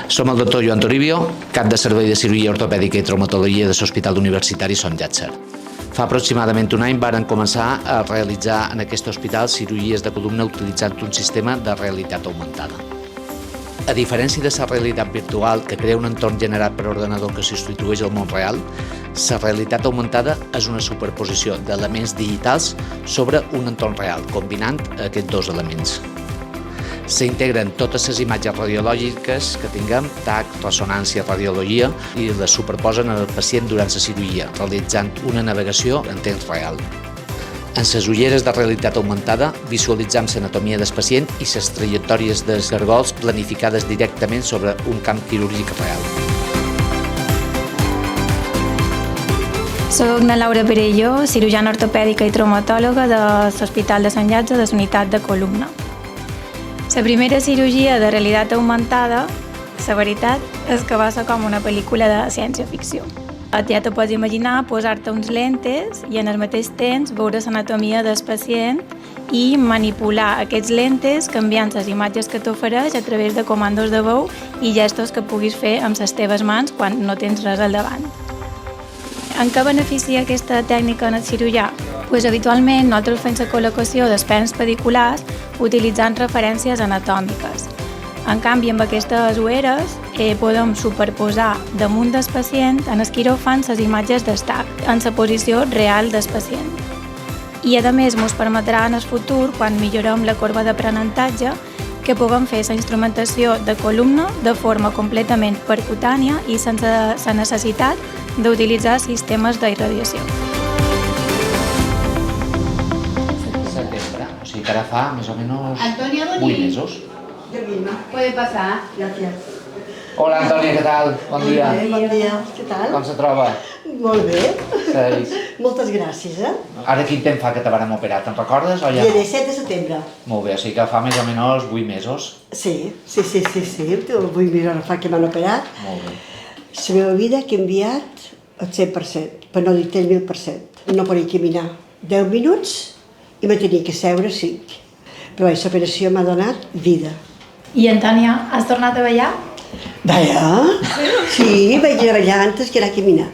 Som el doctor Joan Toribio, cap de servei de cirurgia ortopèdica i traumatologia de l'Hospital Universitari Son Llàtzer. Fa aproximadament un any varen començar a realitzar en aquest hospital cirurgies de columna utilitzant un sistema de realitat augmentada. A diferència de la realitat virtual, que crea un entorn generat per ordenador que substitueix el món real, la realitat augmentada és una superposició d'elements digitals sobre un entorn real, combinant aquests dos elements. S'integren totes les imatges radiològiques que tinguem, TAC, ressonància, radiologia, i les superposen en el pacient durant la cirurgia, realitzant una navegació en temps real. En les ulleres de realitat augmentada visualitzem l'anatomia del pacient i les trajectòries dels gargols planificades directament sobre un camp quirúrgic real. Soc na Laura Perelló, cirurgiana ortopèdica i traumatòloga de l'Hospital de Sant Llàtzer de la unitat de columna. La primera cirurgia de realitat augmentada, la veritat, és que va ser com una pel·lícula de ciència-ficció. Ja te pots imaginar posar-te uns lentes i en el mateix temps veure l'anatomia del pacient i manipular aquests lentes canviant les imatges que t'ofereix a través de comandos de veu i gestos que puguis fer amb les teves mans quan no tens res al davant. En què beneficia aquesta tècnica en el cirurgià? Habitualment nosaltres fem la col·locació dels pens pediculars utilitzant referències anatòmiques. En canvi, amb aquestes ulleres podem superposar damunt del pacient en el quiròfan les imatges del TAC en la posició real del pacient. I a més ens permetrà en el futur, quan millorem la corba d'aprenentatge, que puguem fer la instrumentació de columna de forma completament percutània i sense la necessitat d'utilitzar sistemes d'irradiació. Setembre, o sigui que ara fa més o menys 8 mesos. Puede pasar. Gracias. Hola, Antònia, què tal? Bon dia. Bon dia. Què tal? Com se troba? Molt bé. Sí. Moltes gràcies, Ara quin temps fa que te vàrem operar? Te'n recordes o ja Dia no? 17 de setembre. Molt bé, o sigui que fa més o menys 8 mesos. Sí. 8 mesos fa que m'han operat. Molt bé. La meva vida ha canviat al 100%, per no dir 1000%. No podia caminar 10 minuts i me tenia que seure 5. Però l'operació m'ha donat vida. I Antònia, has tornat a ballar? Ballar? Sí, vaig anar a ballar antes que anar a caminar.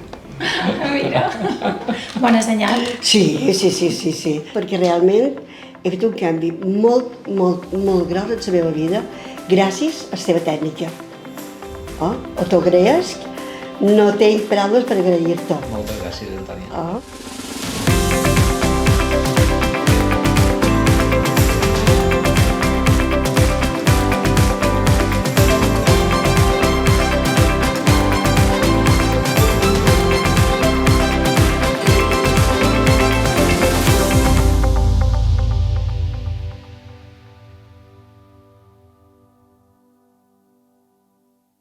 Mira, bona senyal. Sí, perquè realment he fet un canvi molt gros en la meva vida gràcies a la seva tècnica. T'ho agraeix, no tinc paraules per agrair-te. Moltes gràcies, Antònia.